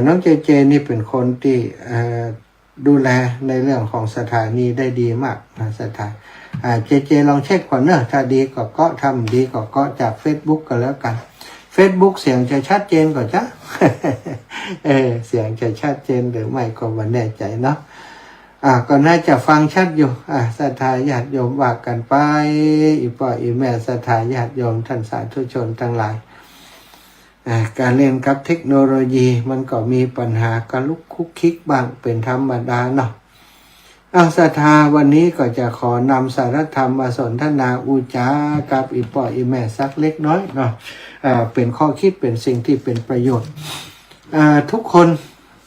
น้องเจเจนี่เป็นคนที่ดูแลในเรื่องของสถานีได้ดีมากนะเจเจลองเช็คก่อนเนอะถ้าดีก็ทำดีก็จาก Facebook ก็แล้วกัน Facebook เสียงจะชัดเจนกว่าจ้ะ เสียงจะชัดเจนหรือไม่ก็ไม่แน่ใจเนาะก็น่าจะฟังชัดอยู่ศรัทธาญาติโยมว่ากันไปอีพ่ออีแม่ศรัทธาญาติโยมท่านสาธุชนทั้งหลายการเล่นกับเทคโนโลยีมันก็มีปัญหาการลุกคุกคิกบ้างเป็นธรรมดาเนาะศรัทธาวันนี้ก็จะขอนำสารธรรมมาสนทนาอุจากับอีพ่ออีแม่สักเล็กน้อยเนาะเป็นข้อคิดเป็นสิ่งที่เป็นประโยชน์ทุกคน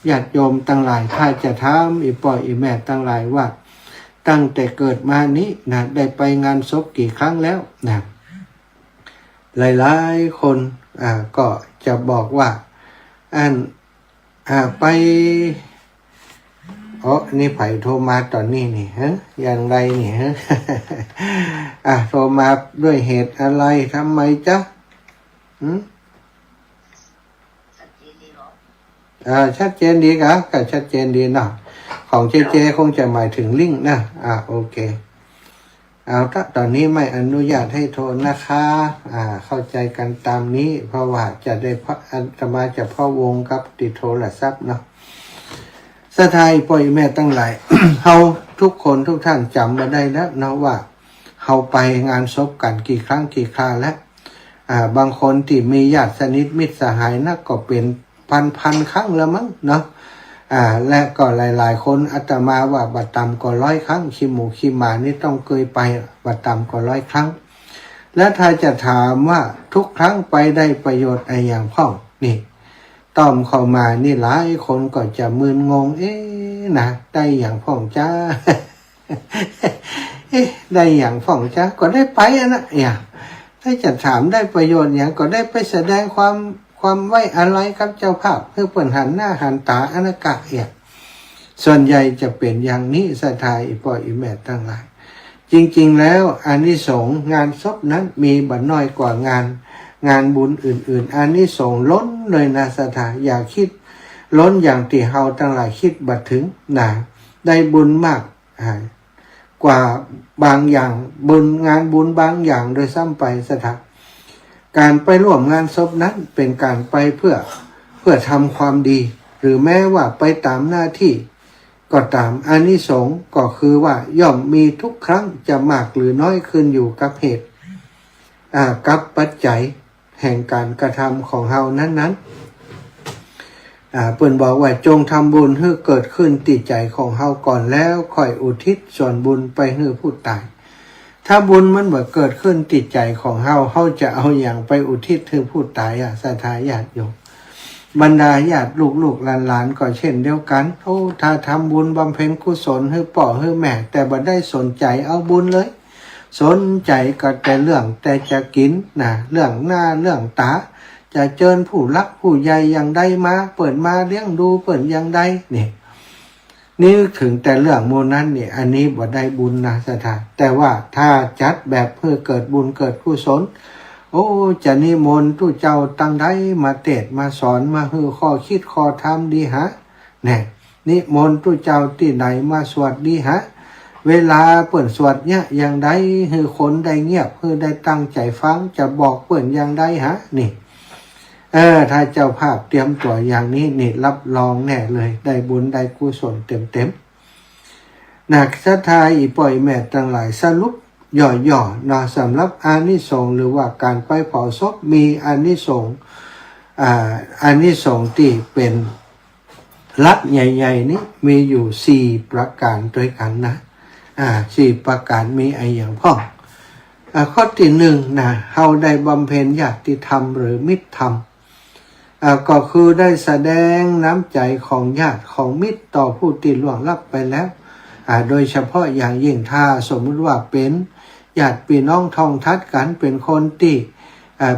ญาติโยมตั้งหลายถ้าจะถามอีพ่ออีแม่ตั้งหลายว่าตั้งแต่เกิดมานี้นะได้ไปงานศพกี่ครั้งแล้วนะหลายๆคนก็จะบอกว่าไปนี่ไผ่โทรมาตอนนี้นี่ฮะอย่างไรนี่ฮะ โทรมาด้วยเหตุอะไรทำไมจ๊ะชัดเจนดีครับก็ชัดเจนดีเนาะของเจเจคงจะหมายถึงลิงก์นะโอเคถ้าตอนนี้ไม่อนุญาตให้โทรนะคะเข้าใจกันตามนี้เพราะว่าจะได้อัตมาจะพ่อวงกับติดโทรศัพท์เนาะสถายพ่อแม่ตั้งหลาย เฮาทุกคนทุกท่านจำมาได้แล้วเนาะว่าเฮาไปงานศพกันกี่ครั้งกี่คราแล้วบางคนที่มีญาติสนิทมิตรสหายนักก็เป็นพันครั้งแล้วมั้งเนาะและก็หลายๆคนอาตมาว่าบัดต่ำก็100 ครั้งขี้หมูขี้หมานี่ต้องเคยไปบัดต่ำก็100 ครั้งและถ้าจะถามว่าทุกครั้งไปได้ประโยชน์อะไรอย่างพ่องนี่ต้อมเข้ามานี่หลายคนก็จะมึนงงนะได้อย่างพ่องจ้า ได้อย่างพ่องจ้าก็ได้ไปนะถ้าจะถามได้ประโยชน์อย่างก็ได้ไปแสดงความไว้อะไรครับเจ้าภาพเพื่อเปิดหันหน้าหันตาอนาคตส่วนใหญ่จะเป็นอย่างนี้ศรัทธาอีพ่ออีแม่ทั้งหลายจริงๆแล้วอานิสงส์งานศพนั้นมีบ่น้อยกว่างานบุญอื่นๆอานิสงส์ล้นเลยนะศรัทธาอย่าคิดล้นอย่างที่เฮาทั้งหลายคิดบัดถึงได้บุญมากกว่าบางอย่างงานบุญบางอย่างโดยซ้ำไปศรัทธาการไปร่วมงานศพนั้นเป็นการไปเพื่อทำความดีหรือแม้ว่าไปตามหน้าที่ก็ตามอานิสงส์ก็คือว่าย่อมมีทุกครั้งจะมากหรือน้อยขึ้นอยู่กับเหตุกับปัจจัยแห่งการกระทำของเฮานั้นเพิ่นบอกว่าจงทำบุญให้เกิดขึ้นติดใจของเฮาก่อนแล้วค่อยอุทิศส่วนบุญไปให้ผู้ตายถ้าบุญมันเกิดขึ้นติดใจของเฮาจะเอาอย่างไปอุทิศถึงผู้ตายศรัทธาญาติโยมบรรดาญาติลูกหลานก็เช่นเดียวกันถ้าทำบุญบำเพ็ญกุศลให้พ่อให้แม่แต่บ่ได้สนใจเอาบุญเลยสนใจก็แต่เรื่องแต่จะกินเรื่องหน้าเรื่องตาจะเจิญผู้รักผู้ใหญ่อย่างใดมาเปิดมาเลี้ยงดูเปิดอย่างใดนี่ถึงแต่เรื่องโมนั้นเนี่ยอันนี้บ่ได้บุญนะศรัทธาแต่ว่าถ้าจัดแบบเพื่อเกิดบุญเกิดกุศลจะนิมนต์ตู้เจ้าตั้งได้มาเทศมาสอนมาฮือข้อคิดข้อธรรมดีฮะนิมนต์ตู้เจ้าที่ไหนมาสวดดีฮะเวลาเปิ่นสวดเนี่ยอย่างใดฮือคนได้เงียบฮือได้ตั้งใจฟังจะบอกเปิ่นอย่างใดฮะนี่ถ้าเจ้าภาพเตรียมตัวอย่างนี้นี่รับรองแน่เลยได้บุญได้กุศลเต็มศรัทธาอีพ่ออีแม่ทั้งหลายสรุปย่อๆสำหรับอานิสงส์หรือว่าการไปเผาศพมีอานิสงส์อานิสงส์ที่เป็นลักใหญ่ๆนี้มีอยู่4ประการด้วยกันนะ4ประการมีอะไรอย่างพ่อข้อที่1เฮาได้บำเพ็ญญาติธรรมหรือมิตรธรรมก็คือได้แสดงน้ำใจของญาติของมิตรต่อผู้ที่ล่วงลับไปแล้วโดยเฉพาะอย่างยิ่งถ้าสมมุติว่าเป็นญาติพี่น้องทองทัดกันเป็นคนที่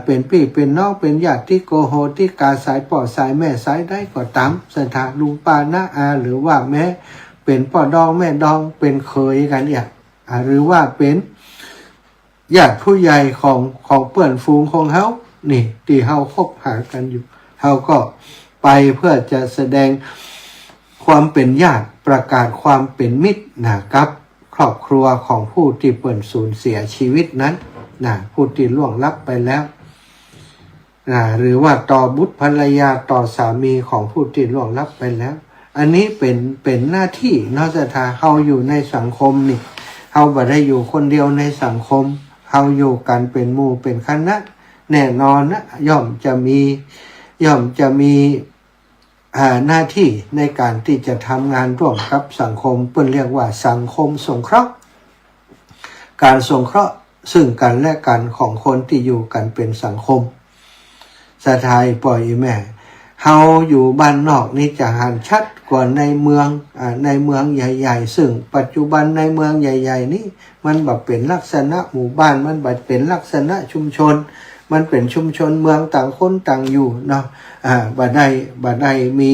เป็นพี่เป็นน้องเป็นญาติที่โกโหที่กาสายพ่อสายแม่สายได้ก็ตามสถานลุงป้าน้าอาหรือว่าแม้เป็นพ่อดองแม่ดองเป็นเคยกันหรือว่าเป็นญาติผู้ใหญ่ของเพื่อนฝูงของเฮานี่ที่เฮาคบหากันอยู่เฮาก็ ไปเพื่อจะแสดงความเป็นญาติประกาศความเป็นมิตรนะครับครอบครัวของผู้ที่เปิ่นสูญเสียชีวิตนั้นผู้ที่ล่วงลับไปแล้วหรือว่าต่อบุตรภรรยาต่อสามีของผู้ที่ล่วงลับไปแล้วอันนี้เป็นหน้าที่นอกจากเฮาอยู่ในสังคมนี่เฮาบ่ได้อยู่คนเดียวในสังคมเฮาอยู่กันเป็นหมู่เป็นคณะแน่นอนนะย่อมจะมีหน้าที่ในการที่จะทำงานร่วมกับสังคมเปิ้นเรียกว่าสังคมสงเคราะห์การสงเคราะห์ซึ่งกันและกันของคนที่อยู่กันเป็นสังคมสะทายปล่อยแม่เฮาอยู่บ้านนอกนี่จะหันชัดกว่าในเมืองใหญ่ๆซึ่งปัจจุบันในเมืองใหญ่ๆนี่มันแบบเป็นลักษณะหมู่บ้านมันแบบเป็นลักษณะชุมชนมันเป็นชุมชนเมืองต่างคนต่างอยู่เนาะบ่ได้มี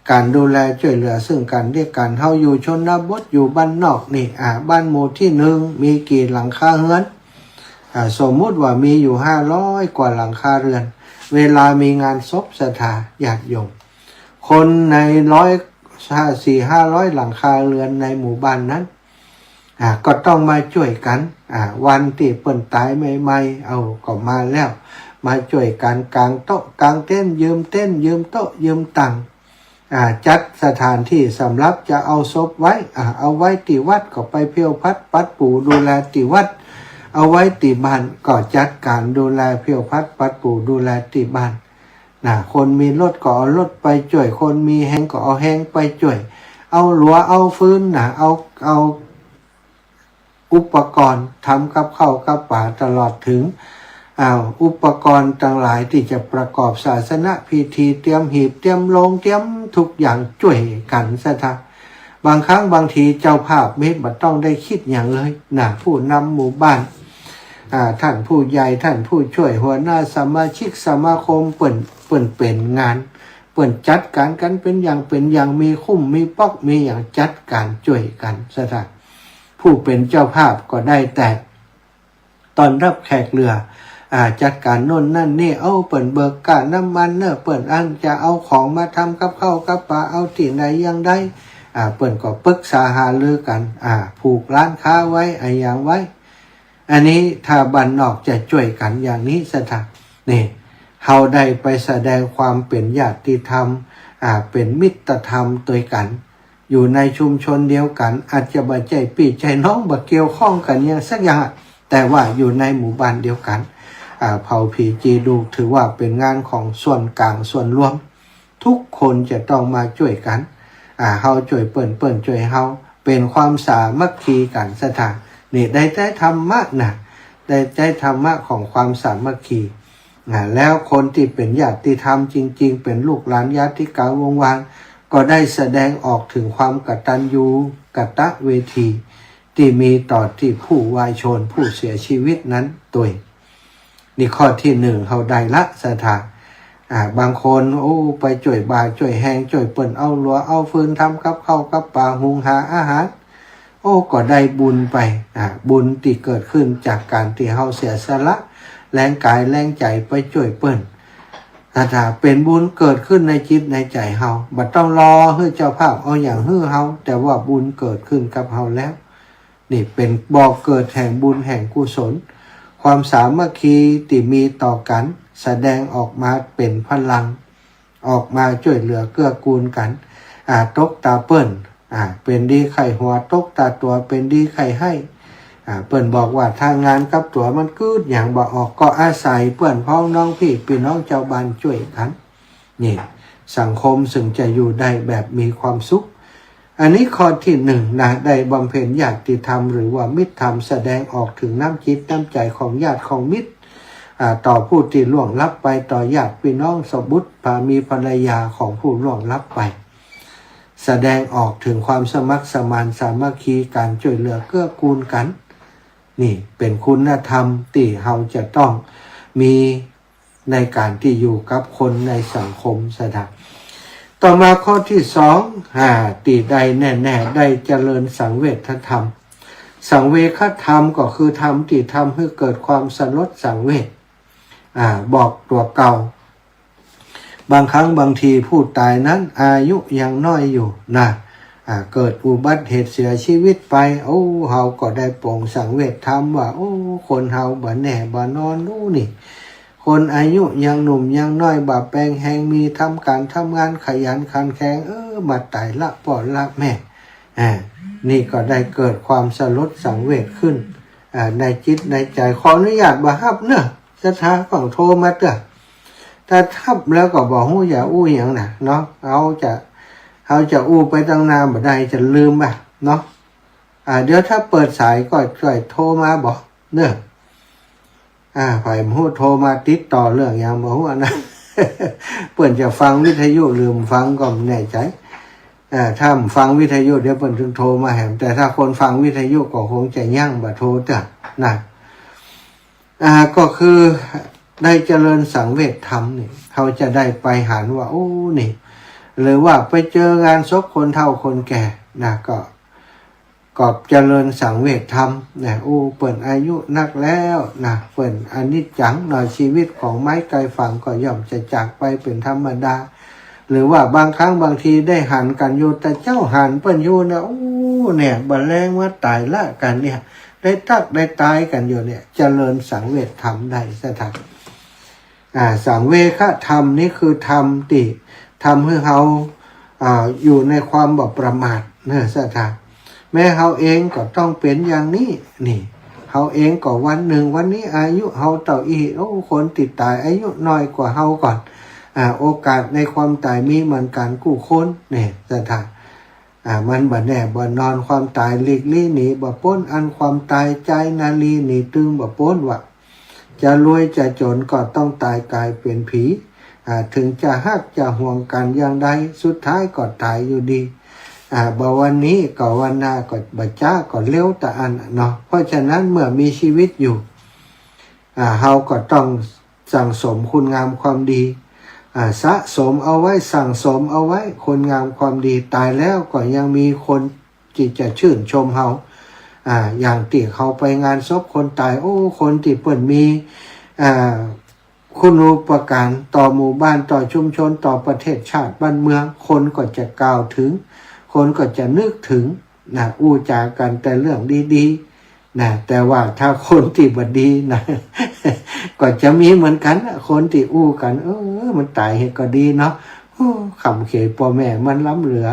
การดูแลช่วยเหลือซึ่งกันและกันเฮาอยู่ชนบทอยู่บ้านนอกนี่บ้านหมู่ที่1มีกี่หลังคาเรือนสมมุติว่ามีอยู่500กว่าหลังคาเรือนเวลามีงานศพสถาญาติโยมคนใน400-500หลังคาเรือนในหมู่บ้านนั้นก็ต้องมาช่วยกันวันที่เปิ้นตายใหม่ๆเอาก็มาแล้วมาช่วยกันกางโต๊ะกางเต้นยืมโต๊ะยืมตังจัดสถานที่สำหรับจะเอาศพไว้เอาไว้ที่วัดก็ไปเพียวพัดปัดปู่ดูแลที่วัดเอาไว้ที่บ้านก็จัดการดูแลเพียวพัดปัดปู่ดูแลที่บ้านคนมีรถก็เอารถไปช่วยคนมีแฮงก็เอาแฮงไปช่วยเอาหลัวเอาฟืนเอาอุปกรณ์ทำกับข้าวกับป่าตลอดถึงอุปกรณ์ต่างหลายที่จะประกอบศาสนพิธีเตรียมหีบเตรียมโลงเตรียมทุกอย่างช่วยกันซะทบางครั้งบางทีเจ้าภาพไม่ต้องได้คิดอย่างเลยผู้นำหมู่บ้านท่านผู้ใหญ่ท่านผู้ช่วยหัวหน้าสมาชิกสมาคมเปิ่นเป็นงานเปิ่นจัดการกันเป็นอย่างมีคุ้มมีป๊อกมีอย่างจัดการช่วยกันซะทผู้เป็นเจ้าภาพก็ได้แต่ตอนรับแขกเรือจัดการโน่นนั่นนี่เปิ่นเบิกกะน้ำมันเปิ่นอันจะเอาของมาทำกับข้าวกับปลาเอาที่ไหนยังได้เปิ่นก็ปรึกษาหารือกันผูกร้านค้าไว้อย่างไว้อันนี้ถ้าบ้านนอกจะช่วยกันอย่างนี้ซะทนี่เฮาได้ไปแสดงความเป็นญาติธรรมเป็นมิตรธรรมตัวกันอยู่ในชุมชนเดียวกันอาจจะบ่ใจพี่ใจน้องบ่เกี่ยวข้องกันอย่างสักอย่างแต่ว่าอยู่ในหมู่บ้านเดียวกันเผ่าผีจีดูถือว่าเป็นงานของส่วนกลางส่วนรวมทุกคนจะต้องมาช่วยกันเฮาช่วยเปิ้นช่วยเฮาเป็นความสามัคคีกันสถานนี่ได้ใจธรรมะได้ใจธรรมะของความสามัคคีแล้วคนที่เป็นญาติธรรมจริงๆเป็นลูกหลานญาติกาวงวานก็ได้แสดงออกถึงความกตัญญูกตเวทีที่มีต่อที่ผู้วายชนผู้เสียชีวิตนั้นตัวนี่ข้อที่1เขาได้ละสถานบางคนไปจ่วยบาจ่วยแหงจ่วยเปิ่นเอาหลัวเอาฟืนทำกับข้าวกับปลาหุงหาอาหารก็ได้บุญไปบุญที่เกิดขึ้นจากการที่เฮาเสียสละแรงกายแรงใจไปจ่วยเปิ่นถ้าเป็นบุญเกิดขึ้นในจิตในใจเฮาบ่ต้องรอให้เจ้าภาพเอาอย่างฮื้อเฮาแต่ว่าบุญเกิดขึ้นกับเฮาแล้วนี่เป็นบ่อเกิดแห่งบุญแห่งกุศลความสามัคคีที่มีต่อกันแสดงออกมาเป็นพลังออกมาช่วยเหลือเกื้อกูลกันตกตาเปิ้นเป็นดีไข่หัวตกตาตัวเป็นดีไข่ให้เปิ้นบอกว่าทางงานกับตัวมันกืดอย่างบ่ออกก็อาศัยเปิ้นพ้องน้องพี่น้องเจ้าบ้านช่วยกันนี่สังคมซึ่งจะอยู่ได้แบบมีความสุขอันนี้ข้อที่1ได้บำเพ็ญญาติธรรมหรือว่ามิตรธรรมแสดงออกถึงน้ำจิตน้ำใจของญาติของมิตรต่อผู้ที่ล่วงลับไปต่อญาติพี่น้องสมบุติภามีภรรยาของผู้ล่วงลับไปแสดงออกถึงความสมัครสมานสามัคคีการช่วยเหลือเกื้อกูลกันนี่เป็นคุณธรรมที่เราจะต้องมีในการที่อยู่กับคนในสังคมสถานต่อมาข้อที่2ตีใดแน่ๆได้เจริญสังเวชธรรมสังเวชธรรมก็คือธรรมที่ทำให้เกิดความสลดสังเวชบอกตัวเก่า บางครั้งบางทีผู้ตายนั้นอายุยังน้อยอยู่นะเกิดอุบัติเหตุเสียชีวิตไปโอ้เฮาก็ได้โปร่งสังเวชธรรมว่าโอ้คนเฮาบ่แน่บ่นอนนู่นนี่คนอายุยังหนุ่มยังน้อยบ่แปลงแหงมีทำการทำงานขยันขันแข็งมาตายละพ่อละแม่นี่ก็ได้เกิดความสลดสังเวชขึ้นในจิตในใจขออนุญาตบ่ฮับเนอะสถาฝั่งโทรมาเถอะถ้าทับแล้วก็บอกฮู้อย่าอู้อย่างน่ะเนาะเขาจะอู้ไปตั้งนานบ่ได้จะลืมป่ะเนาะเดี๋ยวถ้าเปิดสายก็ช่วยโทรมาบอกเนอะฝ่ายผู้โทรมาติดต่อเรื่องอย่างบ่ฮู้นะ เปิ่นจะฟังวิทยุลืมฟังก็ไม่แน่ใจถ้าฟังวิทยุเดี๋ยวเปิ่นถึงโทรมาแหมแต่ถ้าคนฟังวิทยุก็คงจะยั่งบ่โทรจ้ะนะก็คือได้เจริญสังเวชธรรมนี่เขาจะได้ไปหันว่าโอ้นี่หรือว่าไปเจองานศพคนเฒ่าคนแก่นะก็เจริญสังเวชธรรมนะโอ้เปิ่นอายุนักแล้วนะเปิ่นอนิจจังหน่อยชีวิตของไม้ไกลฝั่งก็ย่อมจะจากไปเป็นธรรมดาหรือว่าบางครั้งบางทีได้หันกันอยู่แต่เจ้าหันเปิ่นอยู่นะโอ้เนี่ยบัดแรงว่าตายละกันเนี่ยได้ตักได้ตายกันอยู่เนี่ยเจริญสังเวชธรรมได้สถานสังเวชธรรมนี่คือธรรมที่ทำให้เขาอยู่ในความบ่ประมาทเนอะสถานแม้เขาเองก็ต้องเป็นอย่างนี้นี่เขาเองก็วันหนึ่งวันนี้อายุเขาเต่าอีโอ้คนติดตายอายุน้อยกว่าเขาก่อนโอกาสในความตายมีเหมือนกันกู้คนเนี่ยสถานมันบ่แน่บ่นอนความตายหลีกลี่หนีบ่พ้นอันความตายใจนาลีหนีตึงบ่พ้นว่าจะรวยจะจนก็ต้องตายกลายเป็นผีถึงจะฮักจะห่วงกันอย่างใดสุดท้ายก็ตายอยู่ดีบ่วันนี้ก็วันหน้าก็บ่จ้าก็เลี้ยวแต่อันเนาะเพราะฉะนั้นเมื่อมีชีวิตอยู่เฮาก็ต้องสั่งสมคุณงามความดีสะสมเอาไว้สั่งสมเอาไว้คุณงามความดีตายแล้วก็ยังมีคนที่จะชื่นชมเฮาอย่างที่เขาไปงานศพคนตายโอ้คนที่เปิ่นมีคุณูปการต่อหมู่บ้านต่อชุมชนต่อประเทศชาติบ้านเมืองคนก็จะกล่าวถึงคนก็จะนึกถึงอู้จากันแต่เรื่องดีๆแต่ว่าถ้าคนที่บ่ดีนะ ก็จะมีเหมือนกันคนที่อู้กันมันตายเหตุก็ดีเนาะคำเขยพ่อแม่มันล้ำเหลือ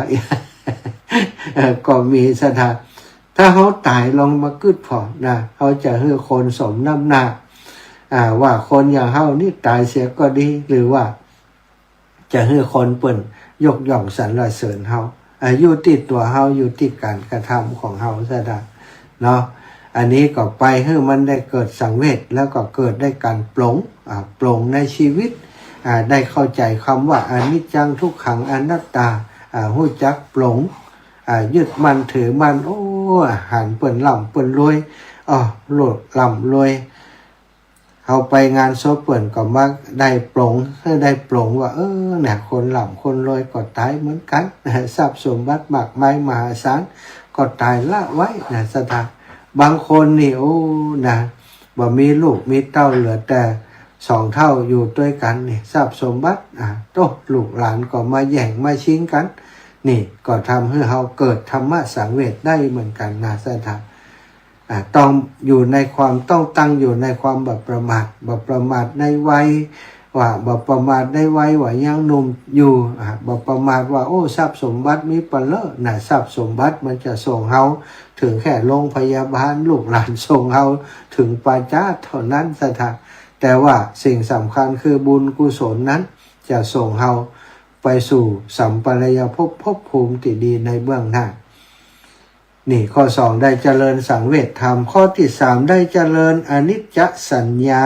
ก็มีสถานถ้าเขาตายลองมากึดพอนะเขาจะให้คนสมน้ำหน้าว่าคนอย่างเฮานี่ตายเสียก็ดีหรือว่าจะให้คนเปิ่นยกย่องสรรเสริญเฮาอยู่ที่ตัวเฮาอยู่ที่การกระทำของเฮาซะได้เนาะอันนี้ก็ไปให้มันได้เกิดสังเวชแล้วก็เกิดได้การปลงในชีวิตได้เข้าใจคำว่าอนิจจังทุกขังอนัตตาฮู้จักปลงยึดมันถือมันโอ้หันเปิ่นล่ำเปิ่นรวยโลดล่ำรวยเอาไปงานศพเปิ่นก็มักได้ปลงว่าเนี่ยคนล่ำคนรวยก็ตายเหมือนกันทรัพย์สมบัติมากมายมหาศาลก็ตายละไว้สถานบางคนนี่บ่มีลูกมีเต้าเหลือแต่2 เท่าอยู่ด้วยกันนี่ทรัพย์สมบัติลูกหลานก็มาแย่งมาชิงกันนี่ก็ทำให้เราเกิดธรรมะสังเวชได้เหมือนกันสถานต้องอยู่ในความต้องตั้งอยู่ในความบ่ประมาทในวัยว่าบ่ประมาทในวัยว่ายังหนุ่มอยู่บ่ประมาทว่าทรัพย์สมบัติมีปเลอะทรัพย์สมบัติมันจะส่งเฮาถึงแค่โรงพยาบาลลูกหลานส่งเฮาถึงปาจาเท่านั้นสถานแต่ว่าสิ่งสำคัญคือบุญกุศลนั้นจะส่งเฮาไปสู่สัมปรายภพภูมิที่ดีในเบื้องหน้านี่ข้อ2ได้เจริญสังเวชธรรมข้อที่3ได้เจริญอนิจจสัญญา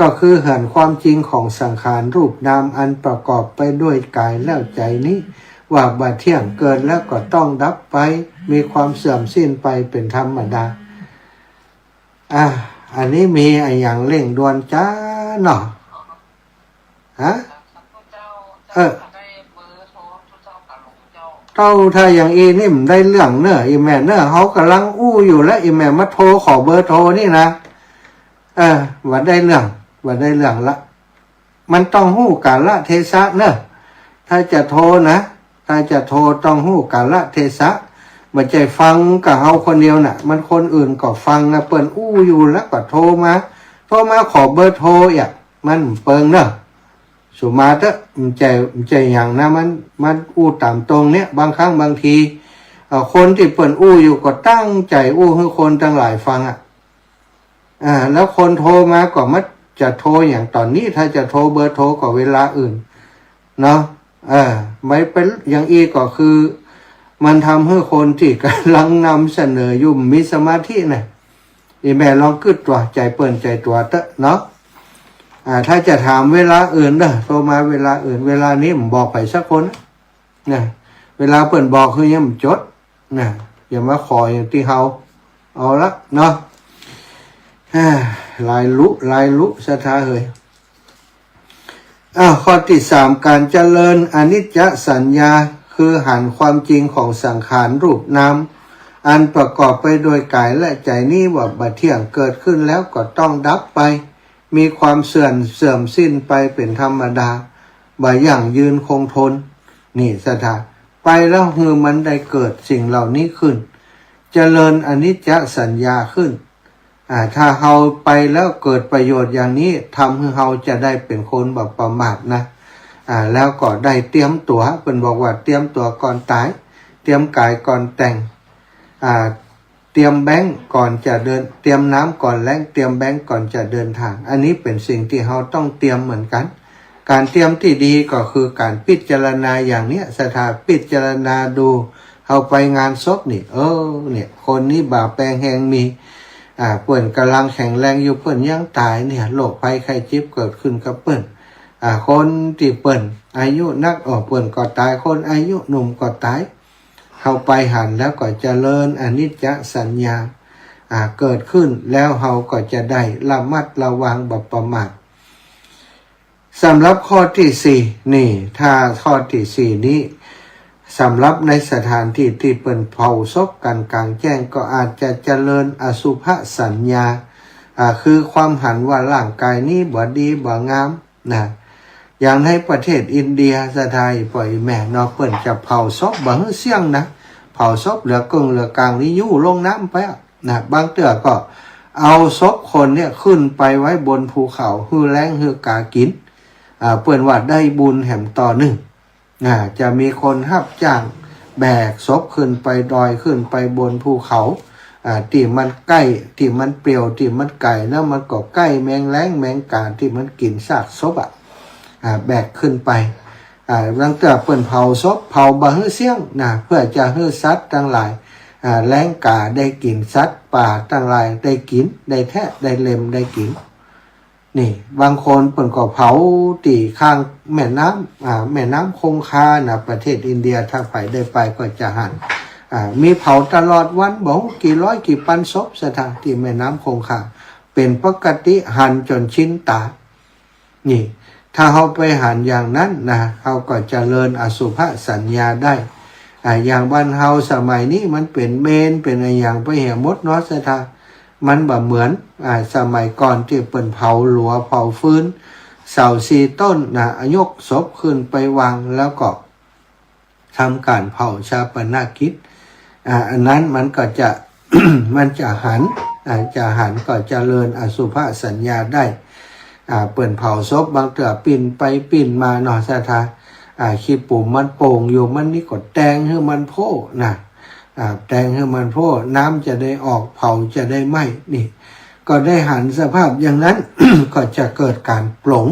ก็คือเห็นความจริงของสังขารรูปนามอันประกอบไปด้วยกายและใจนี้ว่าบัดเที่ยงเกิดแล้วก็ต้องดับไปมีความเสื่อมสิ้นไปเป็นธรรมดาอันนี้มีอย่างเร่งด่วนจ้าเนาะถ้าอย่างอีนี่มันได้เรื่องเนอะอีแม่เนอะเขากำลังอู้อยู่แล้วอีแม่มาโทรขอเบอร์โทรนี่นะว่าได้เรื่องละ มันต้องหู้กาลเทศะเนอะถ้าจะโทรนะถ้าจะโทรต้องหู้กาลเทศะไม่ใช่ฟังกับเฮาคนเดียวน่ะมันคนอื่นก็ฟังนะเปิ้นอู้อยู่แล้วก็โทรมาขอเบอร์โทรอ่ะมันเปิงเนอะสุมาเตะมันใจอย่างนะมันอู้ตามตรงเนี้ยบางครั้งบางทีคนที่เปิ้นอู้อยู่ก็ตั้งใจอู้ให้คนทั้งหลายฟังแล้วคนโทรมาก็มัดจะโทรอย่างตอนนี้ถ้าจะโทรเบอร์โทรก็เวลาอื่นเนาะไม่เป็นอย่างอีก็คือมันทำให้คนที่กำลังนำเสนออยู่มีสมาธินะอีแม่ลองกึดตัวใจเปิ้นใจตัวเตะเนาะถ้าจะถามเวลาอื่นเด้อโทรมาเวลาอื่นเวลานี้ผมบอกไปสักคนนะเวลาเปิ้นบอกคือยังจดนะอย่ามาขออย่างที่เฮาเอาละเนาะลายลุศรัทธาเฮยข้อที่3การเจริญอนิจจสัญญาคือหันความจริงของสังขารรูปนามอันประกอบไปโดยกายและใจนี้ว่าบัดเที่ยงเกิดขึ้นแล้วก็ต้องดับไปมีความเสื่อมสิ้นไปเป็นธรรมดาบ่อย่างยืนคงทนนี่ศรัทธาไปแล้วคือมันได้เกิดสิ่งเหล่านี้ขึ้นเจริญอนิจจสัญญาขึ้นถ้าเฮาไปแล้วเกิดประโยชน์อย่างนี้ทำให้เฮาจะได้เป็นคนแบบประมาทนะแล้วก็ได้เตรียมตัวเป็นบอกว่าเตรียมตัวก่อนตายเตรียมกายก่อนแต่งเตรียมแบงก์ก่อนจะเดินเตรียมน้ำก่อนแล้งเตรียมแบงก์ก่อนจะเดินทางอันนี้เป็นสิ่งที่เฮาต้องเตรียมเหมือนกันการเตรียมที่ดีก็คือการพิจารณาอย่างเนี้ยสถาพิจารณาดูเฮาไปงานศพนี่เนี่ยคนนี้บาปแปลงแหงมีเปิ้นกำลังแข็งแรงอยู่เปิ้นยังตายเนี่ยโรคภัยไข้เจ็บเกิดขึ้นกับเปิ้นคนที่เปิ้นอายุนักเปิ้นก็ตายคนอายุหนุ่มก็ตายเข้าไปหันแล้วก็เจริญอนิจจสัญญาเกิดขึ้นแล้วเฮาก็จะได้ระมัดระวังบ่ประมาทสำหรับข้อที่4นี่ถ้าข้อที่4นี้สำหรับในสถานที่ที่เปิ้นเผาศพกันกลางแจ้งก็อาจจะเจริญอสุภสัญญาคือความหันว่าร่างกายนี้บ่ดีบ่งามนะอย่างในประเทศอินเดียสถานปล่อยแม่เนาะเปิ้นจะเผาศพบ่เสี่ยงนะเผาศพเหลือกึ่งเหลือกลางนี่ยู่ลงน้ำไปนะบางเตื้อก็เอาศพคนเนี่ยขึ้นไปไว้บนภูเขาฮือแล้งฮือกากินเปิ้นว่าได้บุญแห่งต่อหนึ่งจะมีคนรับจ้างแบกศพขึ้นไปดอยขึ้นไปบนภูเขาที่มันใกล้ที่มันเปรี่ยวที่มันไก่นะมันก็ใกล้แมงแล้งแมงกาที่มันกินซากศพแบกขึ้นไปหลังจากเปิ้นเผาศพเผาบ่ให้เสี่ยงนะเพื่อจะให้สัตว์ทั้งหลายแล้งกาได้กินสัตว์ป่าทั้งหลายได้กินได้แทะได้เล็มได้กินนี่บางคนเปิ้นก็เผาตีข้างแม่น้ำคงคานะประเทศอินเดียถ้าไปได้ไปก็จะหันมีเผาตลอดวันบอกกี่ร้อยกี่พันศพสถานที่แม่น้ำคงคาเป็นปกติหันจนชินตานี่ถ้าเฮาไปหันอย่างนั้นนะเฮาก็เจริญอสุภสัญญาได้อย่างบ้านเฮาสมัยนี้มันเป็นเมนเป็นอะไรอย่างไปเหี่ยมดเนาะสถานมันบ่เหมือนสมัยก่อนที่เปิ้นเผาหลัวเผาฟื้นเสา4ต้นนะยกศพขึ้นไปวางแล้วก็ทำการเผาชาปนกิจอันนั้นมันก็จะ มันจะหันก็เจริญอสุภสัญญาได้เปิ้นเผาศพบางเตื้อปิ่นไปปิ่นมาเนาะสถาขี้ปุ่มมันโป่งอยู่มันนี่ก็แตงให้มันโพนะแตงให้มันโพน้ำจะได้ออกเผาจะได้ไหม้นี่ก็ได้หันสภาพอย่างนั้น ก็จะเกิดการปลง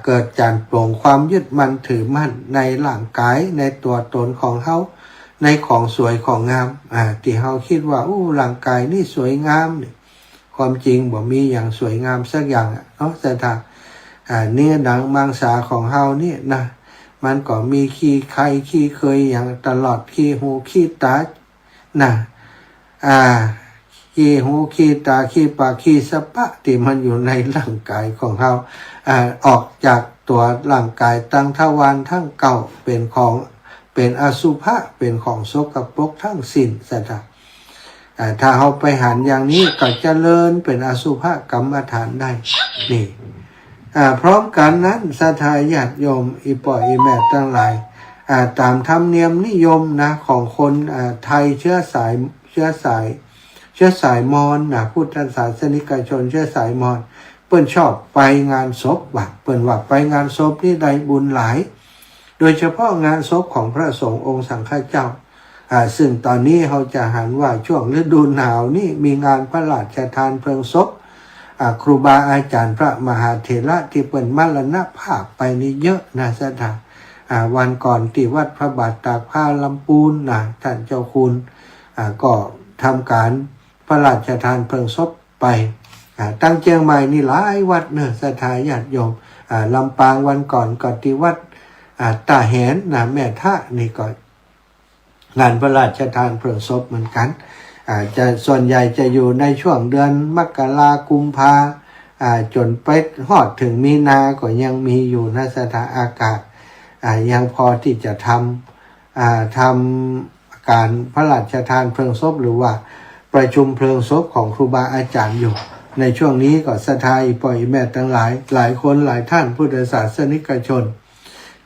เกิดการปลงความยึดมั่นถือมั่นในร่างกายในตัวตนของเฮาในของสวยของงามที่เฮาคิดว่าร่างกายนี่สวยงามนี่ความจริงบ่มีอย่างสวยงามสักอย่างเนาะแต่ถ้าเนื้อหนังมังสาของเฮานี่นะมันก็มีขี้ไข่ขี้เคยอย่างตลอดขี้หูขี้ตานะขี้หูขี้ตาขี้ปากขี้สะปะที่มันอยู่ในร่างกายของเฮาออกจากตัวร่างกายตั้งทวารทั้งเก่าเป็นอสุภะเป็นของสกปรกทั้งสิ้นซะจ้ะถ้าเฮาไปหันอย่างนี้ก็เจริญเป็นอสุภะกรรมฐานได้นี่ พร้อมกันนั้นศรัทธาญาติโยมอีป่ออีแม่ทั้งหลายตามธรรมเนียมนิยมนะของคนไทยเชื้อสายมอญนะพุทธศาสนิกชนเชื้อสายมอญเปิ้นชอบไปงานศพว่ะเปิ้นว่าไปงานศพนี่ได้บุญหลายโดยเฉพาะงานศพของพระสงฆ์องค์สังฆเจ้าซึ่งตอนนี้เขาจะหันว่าช่วงฤดูหนาวนี่มีงานพระราชทานเพลิงศพครูบาอาจารย์พระมหาเถระที่เปิ้นมรณภาพไปนี่เยอะนะสถานวันก่อนที่วัดพระบาทตากผ้าลำปูนนะท่านเจ้าคุณก็ทำการพระราชทานเพลิงศพไปตั้งเชียงใหม่นี่หลายวัดเนอะศรัทธาญาติโยมลำปางวันก่อนก็ที่วัดตาแหนนะแม่ทะนี่ก็งานพระราชทานเพลิงศพเหมือนกันจะส่วนใหญ่จะอยู่ในช่วงเดือนมกรากุมภาจนไปฮอดถึงมีนาก็ยังมีอยู่นะสถานอากาศยังพอที่จะทำการพระราชทานเพลิงศพหรือว่าประชุมเพลิงศพของครูบาอาจารย์อยู่ในช่วงนี้ก็ศรัทธาอีป่อยแม่ทั้งหลายคนหลายท่านพุทธศาสนิกชน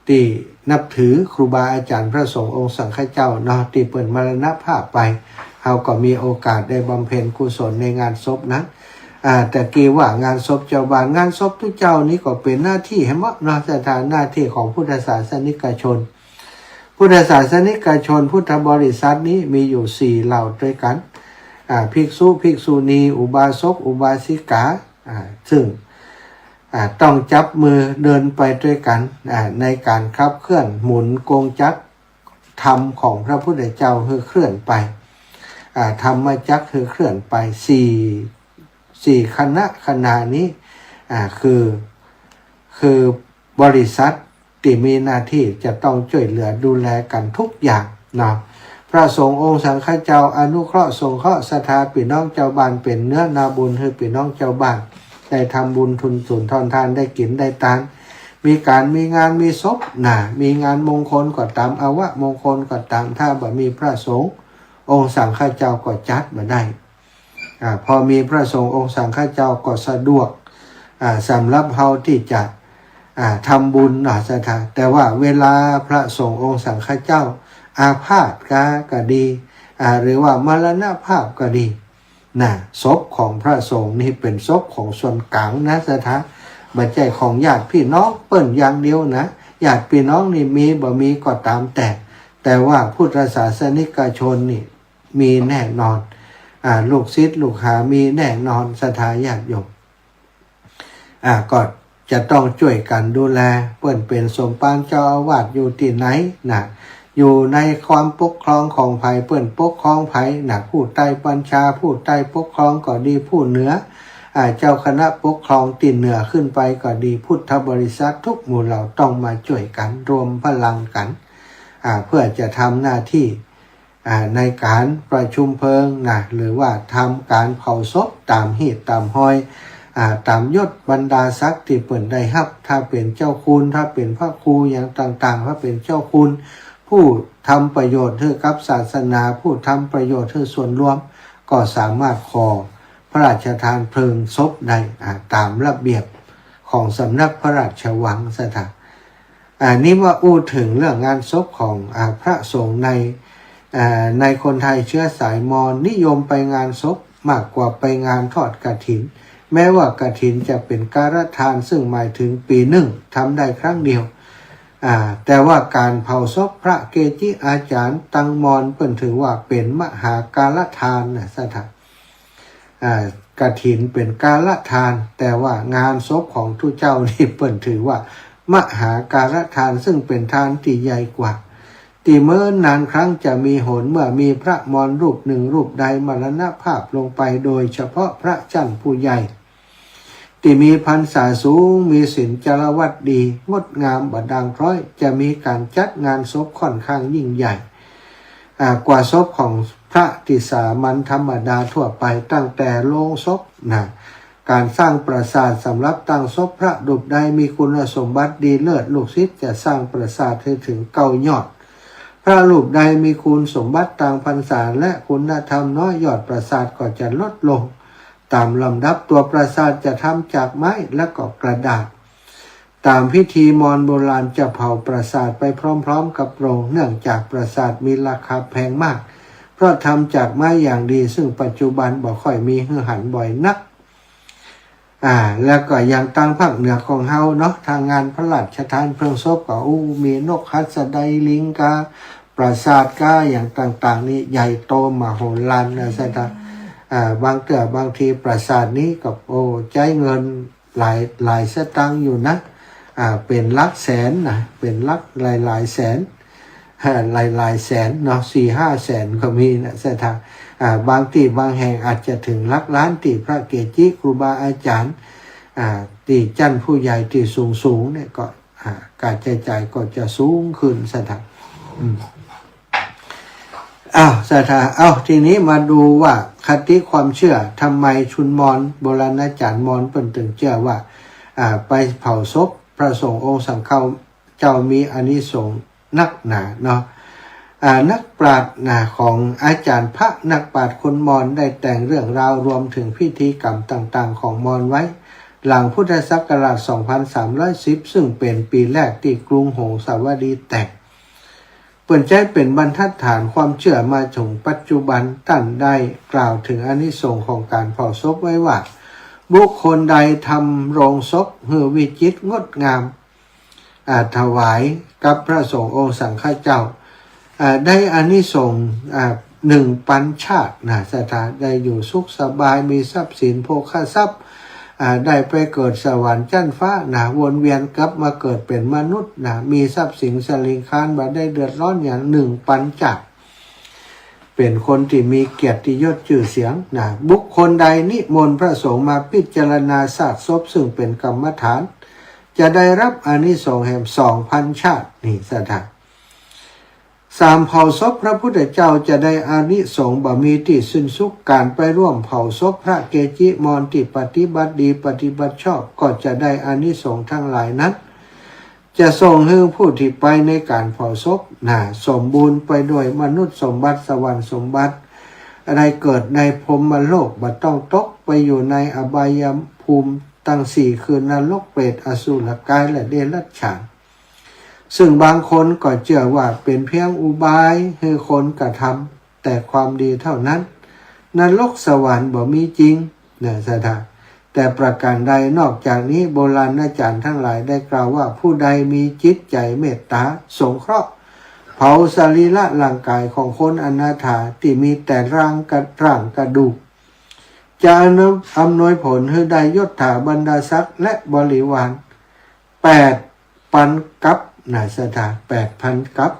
ที่นับถือครูบาอาจารย์พระสงฆ์องค์สังฆเจ้าเนาะที่เปิดมรณภาพไปเราก็มีโอกาสได้บำเพ็ญกุศลในงานศพนั้นแต่กี่ว่างานศพเจ้าบ้านงานศพทุกเจ้านี้ก็เป็นหน้าที่ให้เหมาะเนาะสถานหน้าที่ของพุทธศาสนิกชนพุทธศาสนิกชนพุทธบริษัทนี้มีอยู่4เหล่าด้วยกันภิกษุภิกษุณีอุบาสกอุบาสิกาซึ่งต้องจับมือเดินไปด้วยกันในการขับเคลื่อนหมุนกงจักรธรรมของพระพุทธเจ้าคือเคลื่อนไปธรรมจักรคือเคลื่อนไปสี่คณะนี้คือบริษัทที่มีหน้าที่จะต้องช่วยเหลือดูแลกันทุกอย่างนะพระสงฆ์องค์สังฆเจ้าอนุเคราะห์สงเคราะห์ศรัทธาพี่น้องเจ้าบ้านเป็นเนื้อนาบุญให้พี่น้องเจ้าบ้านได้ทำบุญทุนสุนทรทานได้กินได้ทานมีงานมีศพมีงานมงคลก็ตามอวะมงคลก็ตามถ้าบ่มีพระสงฆ์องค์สังฆเจ้าก็จัดมาได้พอมีพระสงฆ์องค์สังฆเจ้าก็สะดวกสำหรับเฮาที่จะทำบุญศรัทธาแต่ว่าเวลาพระสงฆ์องค์สังฆเจ้าอาพาธก็ดีหรือว่ามรณภาพก็ดีศพของพระสงฆ์นี่เป็นศพของส่วนกลางนะสถานบัจจัยของญาติพี่น้องเปิ้นอย่างเดียวนะญาติพี่น้องนี่มีบ่มีก็ตามแต่ว่าพุทธศาสนิกชนนี่มีแน่นอนลูกศิษย์ลูกหามีแน่นอนศรัทธาญาติโยมก็จะต้องช่วยกันดูแลเปิ้นเป็นสมภารเจ้าอาวาสอยู่ที่ไหนอยู่ในความปกครองของไผเปิ้นปกครองไผผู้ใต้บัญชาผู้ใต้ปกครองก็ดีผู้เหนือเจ้าคณะปกครองติเหนือขึ้นไปก็ดีพุทธบริษัททุกหมู่เหล่าต้องมาช่วยกันรวมพลังกันเพื่อจะทำหน้าที่ในการประชุมเพลิงหรือว่าทำการเผาศพตามเหตุตามห้อยตามยศบรรดาศักดิ์ที่เปิ้นได้รับถ้าเป็นเจ้าคุณถ้าเป็นพระครูอย่างต่างๆถ้าเป็นเจ้าคุณผู้ทำประโยชน์ให้กับศาสนาผู้ทำประโยชน์ให้ส่วนรวมก็สามารถขอพระราชทานเพลิงศพได้ตามระเบียบของสำนักพระราชวังสถานนี้ว่าอู้ถึงเรื่องงานศพของพระสงฆ์ในคนไทยเชื้อสายมอญนิยมไปงานศพมากกว่าไปงานทอดกฐินแม้ว่ากฐินจะเป็นการทานซึ่งหมายถึงปีหนึ่งทำได้ครั้งเดียวแต่ว่าการเผาศพพระเกจิอาจารย์ตังมอนเปิ้นถือว่าเป็นมหาการทานสถานกฐินเป็นการทานแต่ว่างานศพของทุเจ้านี่เปิ้นถือว่ามหาการทานซึ่งเป็นทานที่ใหญ่กว่าที่เมื่อนานครั้งจะมีหนเมื่อมีพระมรรูปหนึ่งรูปใดมรณภาพลงไปโดยเฉพาะพระจันทร์ผู้ใหญ่ที่มีพรรษาสูงมีศีลจารวัตดีงดงามบัดด่างพร้อยจะมีการจัดงานศพค่อนข้างยิ่งใหญ่กว่าศพของพระที่สามัญธรรมดาทั่วไปตั้งแต่โลงศพการสร้างปราสาทสำหรับตั้งศพพระรูปใดมีคุณสมบัติดีเลิศลูกศิษย์จะสร้างปราสาทให้ถึง9 ยอดพระรูปใดมีคุณสมบัติต่างพรรษาและคุณธรรมน้อยยอดปราสาทก็จะลดลงตามลำดับตัวปราสาทจะทำจากไม้และก็กระดาษ ตามพิธีมอญโบราณจะเผาปราสาทไปพร้อมๆกับโรงเนื่องจากปราสาทมีราคาแพงมากเพราะทำจากไม้อย่างดีซึ่งปัจจุบันบ่ค่อยมีให้หันบ่อยนักแล้วก็อย่างต่างภาคเหนือของเฮาเนาะทางงานพระราชทานเพลิงศพก็มีนกหัสไดลิงกาปราสาทกาอย่างต่างๆนี่ใหญ่โตมโหฬารนะซะนะบางทีปราสาทนี้ก็ใช้เงินหลายสตางค์อยู่นะเป็นหลักแสนนะเป็นหลักหลายแสนหลายแสนเนาะ4-5 แสนก็มีนะซะนะบางที่บางแห่งอาจจะถึงหลักล้านที่พระเกจิครูบาอาจารย์ที่จั่นผู้ใหญ่ที่สูงเนี่ยก็การใช้จ่ายก็จะสูงขึ้นซะนะสถาทีนี้มาดูว่าคติความเชื่อทำไมชุนมอญโบราณอาจารย์มอญเปิ่นถึงเชื่อว่าไปเผาศพพระสงฆ์องค์สังฆเจ้ามีอานิสงส์นักหนาเนาะนักปราชญ์ของอาจารย์พระนักปราชญ์คนมอญได้แต่งเรื่องราวรวมถึงพิธีกรรมต่างๆของมอญไว้หลังพุทธศักราช 2310 ซึ่งเป็นปีแรกที่กรุงหงสาวดีแตกเปิ่นใจเป็นบรรทัดฐานความเชื่อมาถึงปัจจุบันท่านได้กล่าวถึงอานิสงส์ของการเผาศพไว้ว่าบุคคลใดทำโรงศพให้วิจิตรงดงามถวายกับพระสงฆ์องค์สังฆเจ้าได้อานิสงส์1 ปันชาติสถานได้อยู่สุขสบายมีทรัพย์สินโภคทรัพย์ได้ไปเกิดสวรรค์ชั้นฟ้าวนเวียนกลับมาเกิดเป็นมนุษย์มีทรัพย์สินสลิงคานบ่ได้เดือดร้อนอย่าง1 ปันชาติเป็นคนที่มีเกียรติยศชื่อเสียงบุคคลใดนิมนต์พระสงฆ์มาพิจารณาซากศพซึ่งเป็นกรรมฐานจะได้รับอานิสงส์แห่ง 2,000 ชาตินี่สถาน3 เผาศพพระพุทธเจ้าจะได้อานิสงส์บ่มีที่สิ้นสุดการไปร่วมเผาศพพระเกจิมอญที่ปฏิบัติดีปฏิบัติชอบก็จะได้อานิสงส์ทั้งหลายนั้นจะส่งให้ผู้ที่ไปในการเผาศพสมบูรณ์ไปด้วยมนุษย์สมบัติสวรรค์สมบัติอะไรเกิดในพรหมโลกบ่ต้องตกไปอยู่ในอบายภูมิตั้ง4คือนรกเปรตอสุรกายและเดรัจฉานซึ่งบางคนก็เชื่อว่าเป็นเพียงอุบายให้คนกระทำแต่ความดีเท่านั้นนรกสวรรค์บ่มีจริงสถานแต่ประการใดนอกจากนี้โบราณอาจารย์ทั้งหลายได้กล่าวว่าผู้ใดมีจิตใจเมตตาสงเคราะห์เผาสรีระร่างกายของคนอนาถาที่มีแต่ร่างกระดูกจะอำนวยผลให้ได้ยศถาบรรดาศักดิ์และบริวาร8 ปันกับสถาน 8,000 กับ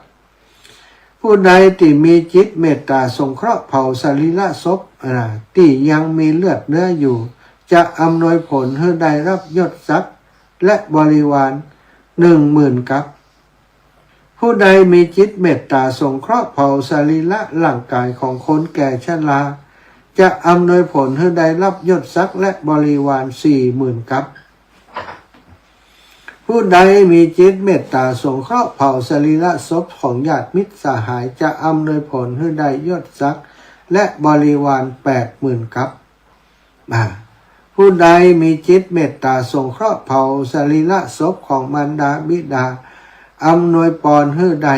ผู้ใดที่มีจิตเมตตาสงเคราะห์เผาสรีระศพที่ยังมีเลือดเนื้ออยู่จะอำนวยผลให้ได้รับยศศักดิ์และบริวาร 10,000 กับผู้ใดมีจิตเมตตาสงเคราะห์เผาสรีระร่างกายของคนแก่ชราจะอำนวยผลให้ได้รับยศศักดิ์และบริวาร 40,000 กับผู้ใดมีจิตเมตตาสงเคราะห์เผาสรีระศพของญาติมิตรสหายจะอำนวยผลให้ได้ยศศักดิ์และบริวาร 80,000 กับผู้ใดมีจิตเมตตาสงเคราะห์เผาสรีระศพของมารดาบิดาอำนวยพรให้ได้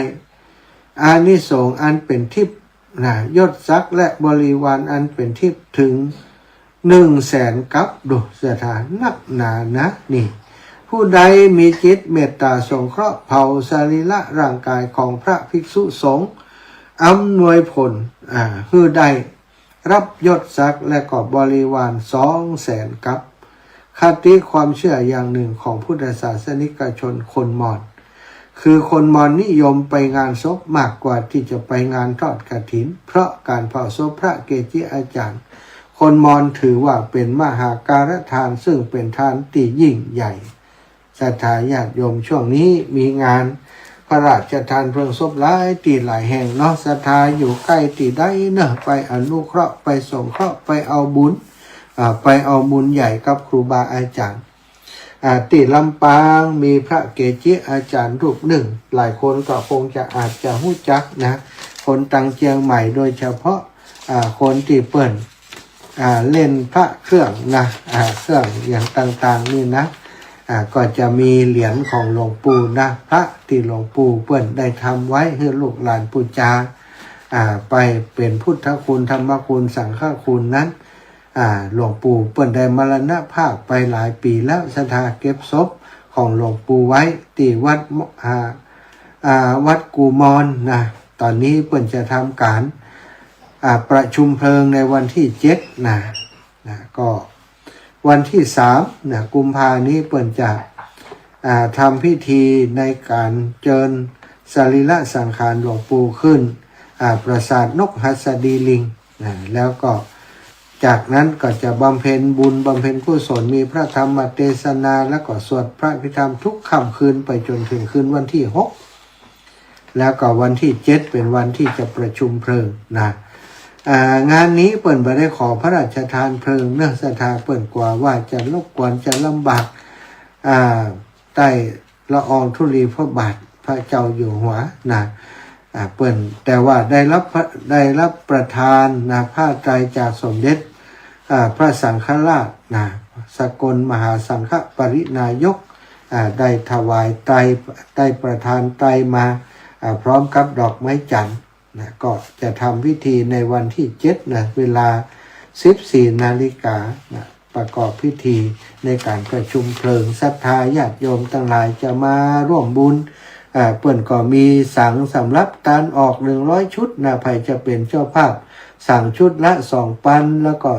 อานิสงส์อันเป็นทิพย์ยศศักดิ์และบริวารอันเป็นทิพย์ถึง 100,000 กับดูสถานนักหนานะนี่ผู้ใดมีจิตเมตตาสงเคราะห์เผาสรีระร่างกายของพระภิกษุสงฆ์อำนวยผลให้ได้รับยศศักดิ์และก็บริวาร 200,000 กับคติความเชื่ออย่างหนึ่งของพุทธศาสนิกชนคนมอญคือคนมอญนิยมไปงานศพมากกว่าที่จะไปงานทอดกฐินเพราะการเผาศพพระเกจิอาจารย์คนมอญถือว่าเป็นมหาการทานซึ่งเป็นทานที่ยิ่งใหญ่ศรัทธาญาติโยมช่วงนี้มีงานพระราชทานเพลิงศพหลายที่หลายแห่งเนาะศรัทธาอยู่ใกล้ที่ใดไปอนุเคราะห์ไปสงเคราะห์ไปเอาบุญใหญ่กับครูบาอาจารย์ที่ลำปางมีพระเกจิอาจารย์รูปหนึ่งหลายคนก็คงจะอาจจะรู้จักคนตังเชียงใหม่โดยเฉพาะคนที่เปิ่นเล่นพระเครื่องเครื่องอย่างต่างๆนี่ ก็จะมีเหรียญของหลวงปู่นะพระที่หลวงปู่เปิ้นได้ทำไว้ให้ลูกหลานบูชาไปเป็นพุทธคุณธรรมคุณสังฆคุณนั้นหลวงปู่เปิ้นได้มรณภาพไปหลายปีแล้วศรัทธาเก็บศพของหลวงปู่ไว้ที่วัดกูมอนนะตอนนี้เปิ้นจะทำการประชุมเพลิงในวันที่7นะก็วันที่3นะกุมภานี้เปิ้นจะทำพิธีในการเจิญสรีระสังขารหลวงปู่ขึ้นปราสาทนกหัสดีลิงนะแล้วก็จากนั้นก็จะบำเพ็ญบุญบำเพ็ญกุศลมีพระธรรมเทศนาแล้วก็สวดพระพิธรรมทุกค่ำคืนไปจนถึงคืนวันที่6แล้วก็วันที่7เป็นวันที่จะประชุมเพลิงนะงานนี้เปิ่นบ่ได้ขอพระราชทานเพลิงเนื่องศรัทธาเปิ่นกว่าว่าจะรบกวนจะลำบากใต้ละอองธุลีพระบาทพระเจ้าอยู่หัวนะเปิ่นแต่ว่าได้รับประทานนะผ้าไตรจากสมเด็จพระสังฆราชนะสกลมหาสังฆปรินายกได้ถวายไตรได้ประทานไตรมาพร้อมกับดอกไม้จันทร์นะก็จะทำพิธีในวันที่7นะเวลา 14 นาฬิกานะประกอบพิธีในการประชุมเพลิงศรัทธาญาติโยมทั้งหลายจะมาร่วมบุญเปิ้นก็มีสังสำรับการออก100ชุดนะใครจะเป็นเจ้าภาพสั่งชุดละ2ปันแล้วก็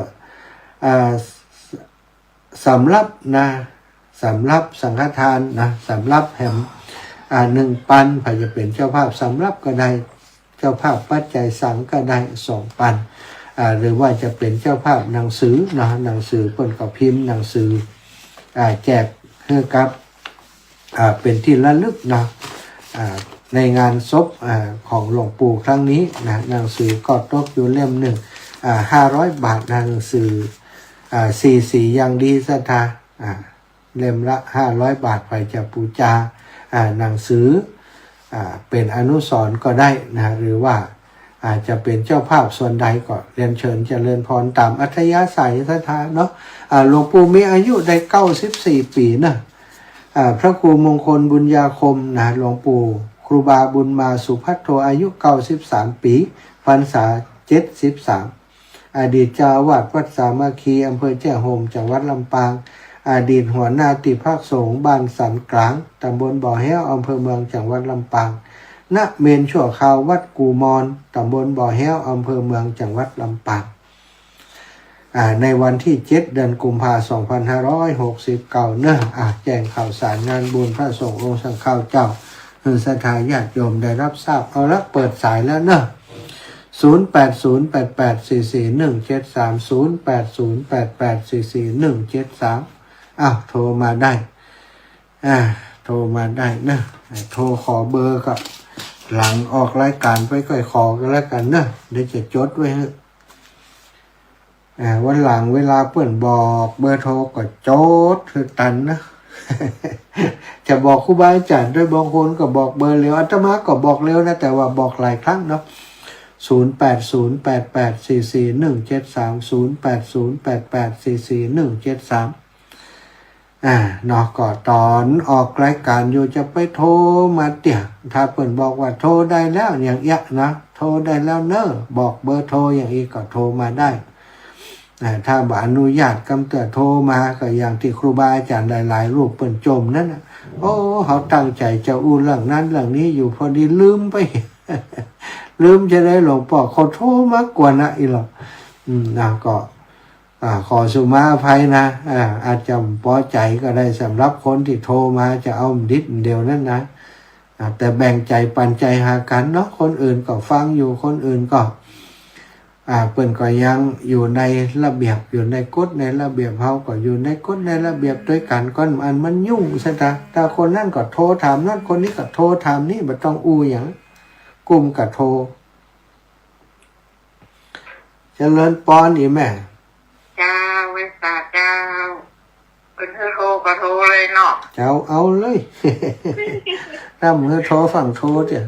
สำรับนะสำรับสังฆทานนะสำรับแหม1ปันใครจะเป็นเจ้าภาพสำรับก็ได้เจ้าภาพปัจจัยสังก็ได้2ปันหรือว่าจะเป็นเจ้าภาพหนังสือนะหนังสือเปิ้นก็พิมพ์หนังสือแจกให้กับเป็นที่ระลึกนะในงานศพของหลวงปู่ครั้งนี้นะหนังสือก็ตกอยู่เล่มหนึ่ง500 บาทนะหนังสือสีอย่างดีศรัทธาเล่มละ500 บาทไปจะบูชาหนังสือเป็นอนุสรณ์ก็ได้นะหรือว่าอาจจะเป็นเจ้าภาพส่วนใดก็เรียนเชิญเจริญพรตามอัธยาศัยศรัทธาเนาะหลวงปู่มีอายุได้94 ปีนะพระครูมงคลบุญญาคมนะหลวงปู่ครูบาบุญมาสุภัทโทอายุ93 ปีพรรษา73อดีตเจ้าอาวาสวัดสามัคคีอำเภอแจ้ห่มจังหวัดลำปางอดีตหัวหน้าติภาคสงฆ์บ้านสันกลางตำบลบ่อแห้วอำเภอเมืองจังหวัดลำปางณเมนชั่วคราววัดกูมอนตำบลบ่อแห้วอำเภอเมืองจังหวัดลำปางในวันที่7 เดือนกุมภาพันธ์ 2569เนื่องแจ้งข่าวสารงานบุญพระสงฆ์องค์สังฆาวเจ้าศรัทธาญาติโยมได้รับทราบเอาละเปิดสายแล้วเนอะ0808844173 โทรมาได้โทรมาได้นะโทรขอเบอร์กับหลังออกรายการไปก็ขอกันแล้วกันนะเดี๋ยวจะจดไว้ให้วันหลังเวลาเปิ่นบอกเบอร์โทรก็จดคือตันนะ จะบอกครูบาอาจารย์ด้วยบางคนก็บอกเบอร์เร็วอาตมาก็บอกเร็วนะแต่ว่าบอกหลายครั้งเนาะ0808844173 เนาะก็ตอนออกรายการอยู่จะไปโทรมาเตี่ยถ้าเปิ่นบอกว่าโทรได้แล้วอย่างเงี้ยนะโทรได้แล้วเนอะบอกเบอร์โทรอย่างนี้ก็โทรมาได้ถ้าบ่อนุญาตกำเตือนโทรมาก็อย่างที่ครูบาอาจารย์หลายๆรูปเปิ่นจมนั่นนะโอ้เขาตั้งใจจะอู้เรื่องนั้นเรื่องนี้อยู่พอดีลืมไป ลืมจะได้หลวงพ่อเขาโทรมากกว่านะอีหรอกก็ขอสุมาอภัยนะอาจจะพอใจก็ได้สำหรับคนที่โทรมาจะเอาดิดเดียวนั่นนะแต่แบ่งใจปันใจหากันเนาะคนอื่นก็ฟังอยู่คนอื่นก็เปิ้นก็ยังอยู่ในระเบียบอยู่ในกฎในระเบียบเฮาก็อยู่ในกฎในระเบียบด้วยกันก็มันยุ่งใช่ไหมแต่คนนั่นก็โทรถามนั่นคนนี้ก็โทรถามนี่บ่ต้องอู้หยังกลุ่มก็โทรเจริญปอนอีแม่เจ้าเวสาเจ้าเป็นโทรก็โทรเลยเนาะเจ้าเอาเลยถ้ามือโทรฝั่งโทรเจ้า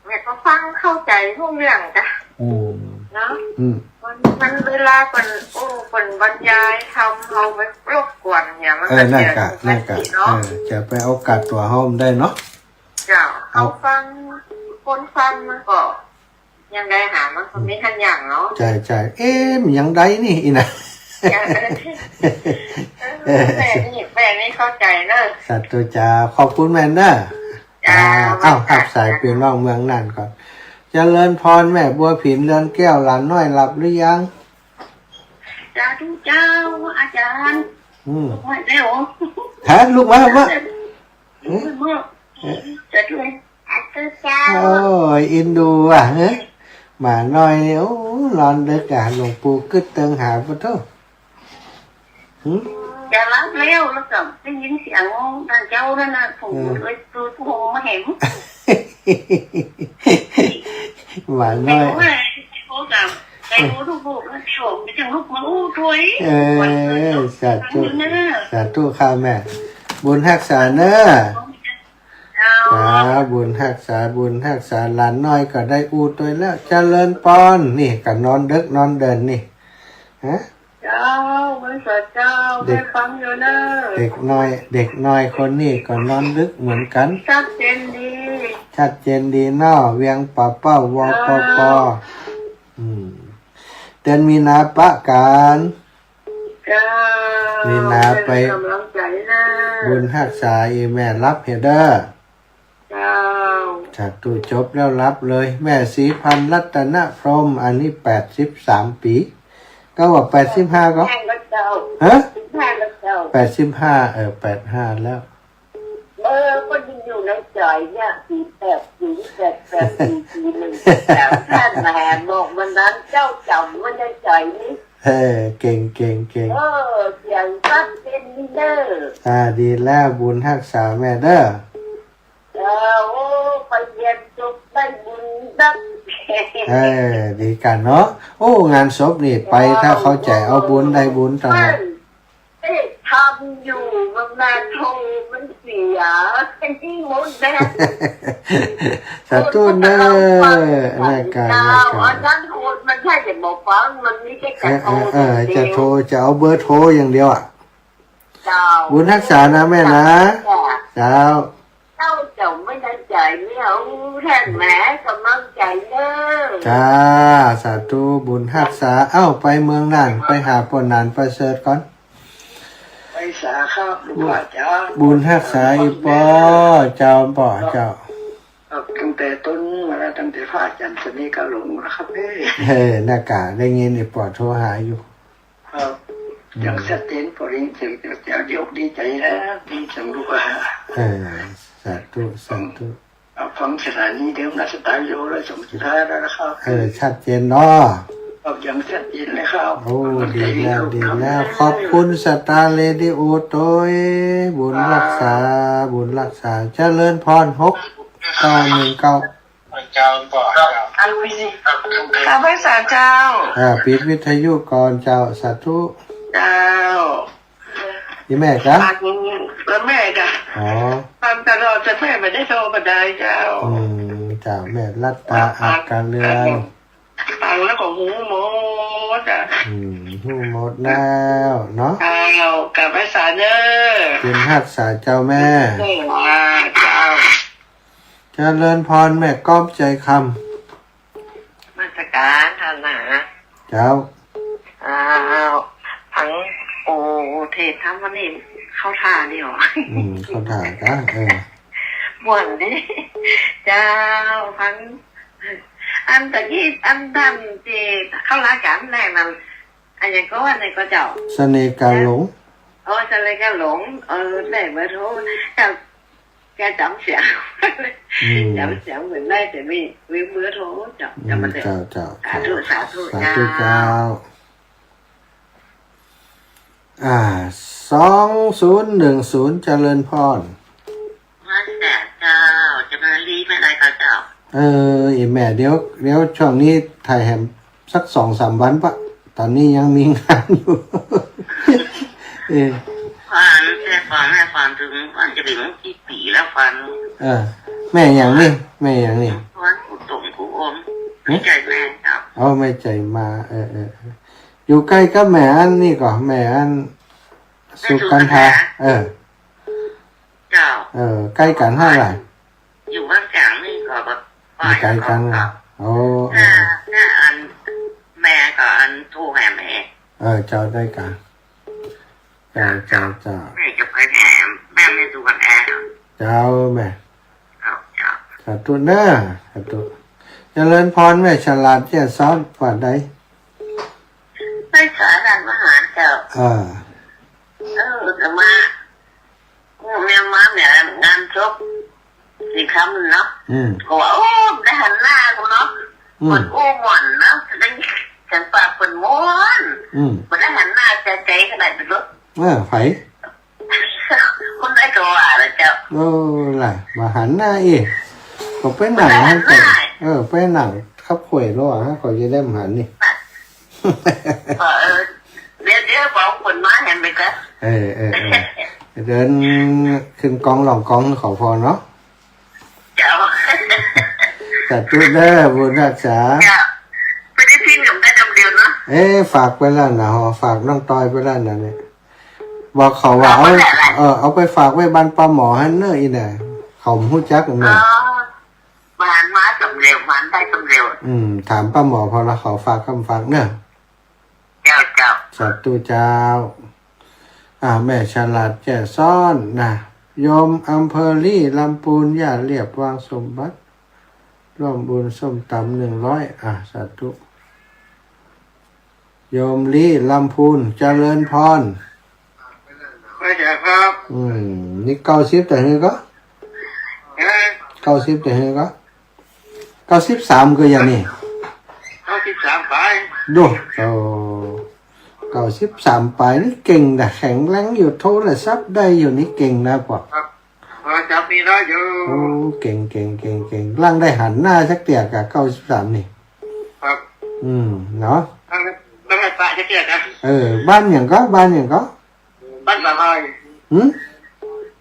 แม่ก็ฟังเข้าใจทุกเรื่องจ้ะ เนาะ อืม มันเวลาเป็นบรรยายทำเราไปรบกวนเนี่ยมัน น่า เสีย กะ ส น่า มา กะ ธิเนาะ จะไปเอากัดตัวห้อมได้เนาะ เจ้าเขาฟังคนฟังมันก็ยังได้หามันก็ไม่ทันอย่างเนาะ ใช่มันยังได้นี่อีนะ แม่นี่เข้าใจเนอะ สัตว์ตัวจ้าขอบคุณแม่เนอะ จ้า หับสายเปลี่ยนว่างเมืองนั่นก่อนเจริญพรแม่บัวผินเรือนแก้วหลานน้อยหลับหรือยัง จ้าทุกเจ้าอาจารย์ไม่ได้หรอ ฮะลูกมาว่า จะด้วยอาจารย์เจ้า โอ้ยอินดูอ่ะเฮ้ยหมาน้อยเนี่ยโอ้นอนเด็กอ่ะหลวงปู่กึศเติงหาปะทุ จะรับแล้วก็ได้ยินเสียงทางเจ้านั่นน่ะผมเลยตัวผู้หงมาเห็น หมาน้อย โอ้กับไอ้รู้ทุกบุกแล้วชมไปจังลูกมาอู้ถวยสาธุข้าแม่บุญรักษาเนอะบุญรักษาหลานน้อยก็ได้อู้ตัวแล้วเจริญปอนนี่ก็นอนดึกนอนเดินนี่ฮะเจ้าบริษัทเจ้าได้ฟังอยู่เนอะเด็กน้อยคนนี้ก็นอนดึกเหมือนกันชัดเจนดีเนาะเวียงป่าเป้าวปปเดือนมีนาปะการมีนาไปบุญรักษาอีแม่รับเฮเดอร์จากตู้จบแล้วรับเลยแม่ศรีพันธ์รัตนพรหมอันนี้83 ปีก็ว่า85ก็ฮะ85 85แล้วก็ยังอยู่ในใจเนี่ยท่านแม่บอกวันนั้นเจ้าจำมันในใจนี้เก่งเสียงซัดเป็นเด้อดีแล้วบุญรักษาแม่เด้อไปเรียนจบได้บุญดักดีกันเนาะโอ้งานศพนี่ไปถ้าเขาแจกเอาบุญได้บุญตลอดทำอยู่มันนานโทมันเสียแค่ที่มดแดงสาธุเด้อรายการอันนั้นโทรมันใช่แต่บอกฟังมันไม่ใช่การโทรจะโทรจะเอาเบอร์โทรอย่างเดียวอ่ะบุญรักษานะแม่นะเจ้าchồng mới đang chạy với ông thằng mẹ còn mong chạy nữa จ้าสาธุบุญรักษาไปเมืองน่านไปหาปนน่านประเสริฐก่อนไปสาครับลูกว่าจ้าบุญรักษาอีปอเจ้าป่อเจ้าตั้งแต่ต้นมาแล้วตั้งแต่พระอาจารย์สนิทก็หลงนะครับหน้ากากได้ยินอีปอโทรหาอยู่ครับยังชัดเจนพอเรียนถึงจะยกดีใจนะดีจังลูกว่าสาธุฟังสถานีเดิมนะสตาร์โยและสมจิตาแล้วนะครับชัดเจนเนาะยังชัดเจนเลยครับโอ้ดีแล้วขอบคุณสตาร์เรดิโอโต้บุญรักษาเจริญพร6 9 1 9เจ้าป่อข้าพเจ้าปิดวิทยุก่อนเจ้าสาธุเจ้ายี่แม่จ้ะแล้วแม่จ้ะฟังตลอดจะแม่ไม่ได้โทรมาได้เจ้าเจ้าแม่รัตตาอาการเรืองฟังแล้วก็หูหมดหูหมดแล้วเนาะเจ้ากับภาษาเนอเป็นรักษาเจ้าแม่เจ้าเจริญพรแม่ก้อมใจคำมาตรการท่านนะเจ้าทั้งโอเทศทำวันนี้เข้าท่านี่หรอเข้าท่าจ้ะบ่นดิเจ้าทั้งอันตะกี้อันดำจีเข้าร้านกันแน่มันอันยังก็ว่าในก็เจ้าเสน่ห์กาหลงเสน่ห์กาหลงได้เบอร์โทรแกจำเสียงเหมือนได้แต่ไม่เบอร์โทรเจ้ามันเลยสาธุเจ้า2010เจริญพรมาแต่เจ้าจะมาลีไม่ได้ค่ะเจ้าอีแม่เดี๋ยวช่วงนี้ถ่ายแฮมสัก 2-3 วันปะตอนนี้ยังมีงานอยู่แม่ฟันถึงวันจะถึงกี่ปีแล้วฟันแม่อย่างนี้ฟันกูตรงกูอมไม่ใจแม่ครับ อ๋อไม่ใจมาอยู่ใกล้กับแม่อันนี่ก่อนแม่อันสุกันทาเจ้าใกล้กันเท่าไหร่อยู่บ้านกลางนี่ก็แบบอยู่ใกล้กันโอ้ถ้าอันแม่ก็อันทูแม่เจ้าได้กันเจ้าแม่จะไปแถมแม่ไม่ดูกันแอร์เจ้าแม่เจ้าสาธุเนอะสาธุเจริญพรแม่ฉลาดแจ่ซ้อนกว่าใดไม่สอนการมหาเจ้าแต่มาแม่มาเนี่ยงานศพสี่คำเนาะก็ว่าโอ้ได้หันหน้ากูเนาะคนโอ้หม่อนเนาะได้ฉันปากคนม้วนมันได้หันหน้าใจขนาดนี้ลูกไผคนได้ตัวอะไรเจ้าโอ้ล่ะมาหันหน้าอีกก็ไปหนังให้แต่ไปหนังขับข่วยระหว่างให้เขาจะได้หันนี่เดี๋ยวบอกคนมาเห็นไหมครับเดินขึ้นกองหลองกองขอพอเนาะเจ้าจัดจุดเด้อบุญรักษาไม่ได้ทิ้งหนุ่มได้จำเดียวเนาะฝากไปแล้วนะฝากน้องตอยไปแล้วนะเนี่ยบอกเขาว่าเอาไปฝากไว้บ้านป้าหมอฮันเนอร์อีเนี่ยเขาหู้จักกันเลยบ้านมาสำเร็จบ้านได้สำเร็จถามป้าหมอพอละเขาฝากคำฝากเนอะเจ้าสัตว์ตูเจ้าแม่ฉลาดแจ่ซ่อนนะโยมอำเภอลี่ลำปูนย่าเรียบวางสมบัติร่วมบุญส้มตำ100สัตว์ตุโยมลี่ลำพูนเจริญพรไม่ใช่ครับนี่90แต่เฮ้ก็90แต่เฮ้ก็93ก็อย่างนี้93ไปดู93ไปนี่เก่งแต่แข็งแรงอยู่โทรศัพท์ได้อยู่นี่เก่งนะพ่อครับจับนี่ได้อยู่โอ้เก่งร่างได้หันหน้าสักเตียกับ93นี่ครับเนาะแล้วไม่ปะจะเตียนะบ้านอย่างก็บ้านป่าไผ่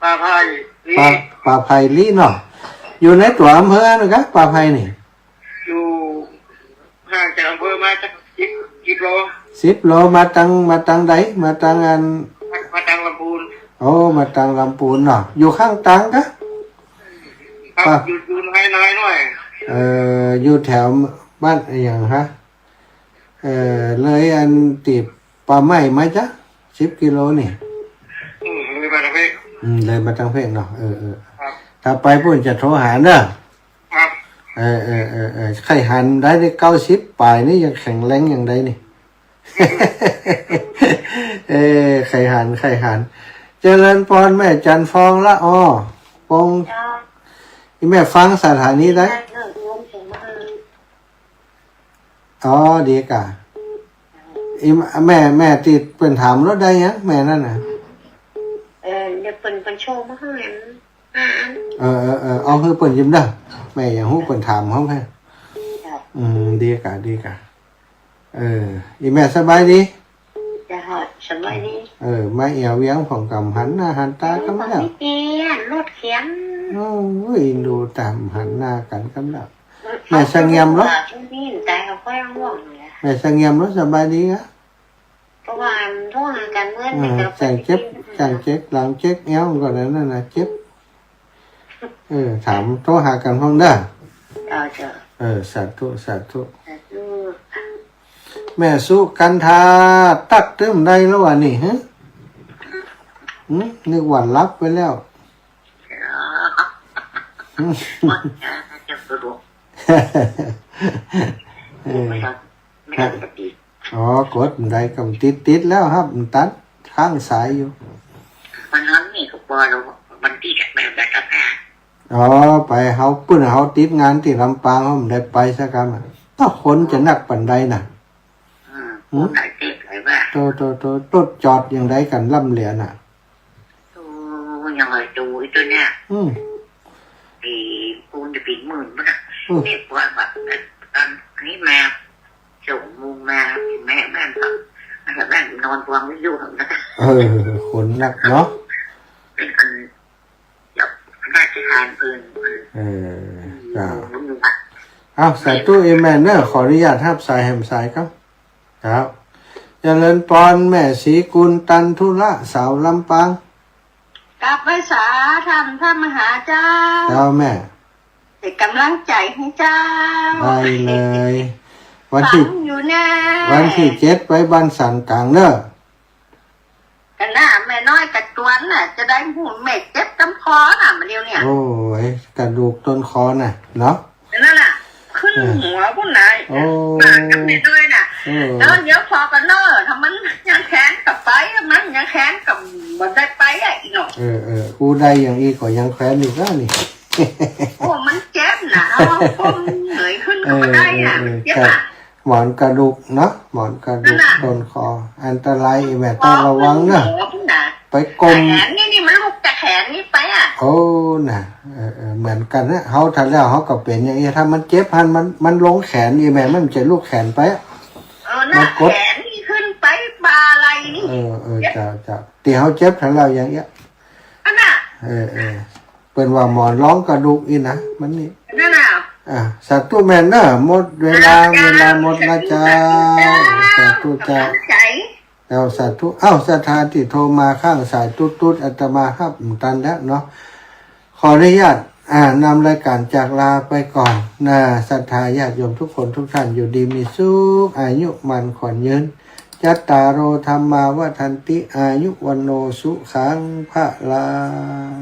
ป่าไผ่ป่าไผ่ลี่เนาะอยู่ในตัวอำเภอนะครับป่าไผ่นี่อยู่ห่างจากอำเภอมาสัก10 โล10 โลมาตังใดมาตังลำพูนมาตังลำพูนเนาะอยู่ข้างตังกะอยู่ให้น้อยหน่อยอยู่แถวบ้านอย่างฮะเลยอันติดป่าไม้ไหมจ๊ะ10 กิโลนี่เลยมาทางเพกเลยมาทางเพกเนาะถ้าไปพุ่นจะโทรหาเด้อครับไข่หันได้90ปลายนี่ยังแข็งแรงอย่างใดนี่ไข่หันเจริญพรแม่จันฟองละปงแม่ฟังสถานีได้ดีกะแม่ติดเปิ่นถามรถได้ยังแม่นั่นน่ะเดี๋ยวเปิ่นโชว์มาให้เอาคือเปิ่นยิ้มเด้อแม่อย่างฮู้เปิ่นถามเขาให้ดีกะแม่สบายดีจ้าสบายดีมาเอวเวียงของกำหันหน้าหันตากันแล้วเตี้ยรถเขียนดูตามหันหน้ากันกันแล้วแม่สงเงียมรถแม่สงเงียมรถสบายดีอ่ะเพราะว่าโทรหากันเมื่อจังเจ็บหลังเจ็บเอวก่อนนั้นน่ะเจ็บถามโทรหากันห้องได้สาธุแม่สุกันทาตักตึ้มได้แล้ววะนี่ฮะนึกว่ารับไปแล้วกดได้กำติดแล้วครับตัดข้างสายอยู่มันนั้นนี่ก็พอแล้วมันติดแบบได้กับแม่ไปเขาปื้นเขาติดงานที่ลำปางเขาไม่ได้ไปสักคำถ้าคนจะนักปันใดน่ะโตจอดอย่างไรกันล่ำเหลียน่ะยังไงดูไอ้ตัวเนี้ยปีปูนจะปีหมื่นมั้งนี่ว่าแบบอันนี้แม่ส่งมูแม่แม่ครับแม่นอนวางไม่อยู่หรอกนะคนนักเนาะเป็นอันราชการปืนจ้า เอาสาธุเอเมนเนอร์ขออนุญาตทับสายแหมสายครับครับเจริญปอนแม่ศรีกุลตันทุระสาวลำปางกลับไปสาธรรมท่านมหาเจ้าเจ้าแม่เป็นกำลังใจให้เจ้าได้เลยวันที่อยู่แน่วันที่7ไปบ้านสันกลางเนอะกันหน้าแม่น้อยกระตวนน่ะจะได้หูแม่เจ็บตำคอน่ะมาเดียวเนี่ยโอ้ยกระดูกต้นคอน่ะเนาะนั่นน่ะขึ้นหัวผู้นายปากกับแม่น้อยน่ะแล้วเดี๋ยวพอกันเนอะถ้ามันยังแขนกับไปมันยังแขนกับมันได้ไปอ่ะอีเนาะกูได้อย่างอีก็ยังแขวนอยู่ก็นี่โอ้มันเจ็บนะเอาก้มเหนื่อยขึ้นก็ไม่ได้อ่ะเจ็บอ่ะหมอนกระดูกเนาะหมอนกระดูกต้นคออันตรายแม่ต้องระวังเนอะไปกลมแขนนี่มันลุกจากแขนนี่ไปอ่ะโอ้น่ะเหมือนกันนะเขาทันแล้วเขาก็เป็นอย่างนี้ถ้ามันเจ็บพันมันลงแขนอีแม่มันจะลูกแขนไปน่ะแขนนี่ขึ้นไปบาไหลนี่จะตีเขาเจ็บทันแล้วอย่างเงี้ยน่ะเป็นว่าหมอนร้องกระดูกอีนะมันนี่นั่นน่ะสัตว์ตัวแมนเนอร์หมดเวลาหมดละจ้าสัตว์ตัวจ้าแล้วสัตว์ทุสถานที่โทรมาข้างสายตุ๊ดอาตมาครับตันแล้วเนาะขออนุญาตนำรายการจากลาไปก่อนนะศรัทธาญาติโยมทุกคนทุกท่านอยู่ดีมีสุขอายุมันขวัญยืนจัตตารโอธรรมาวทันติอายุวันโนสุขังพระลัง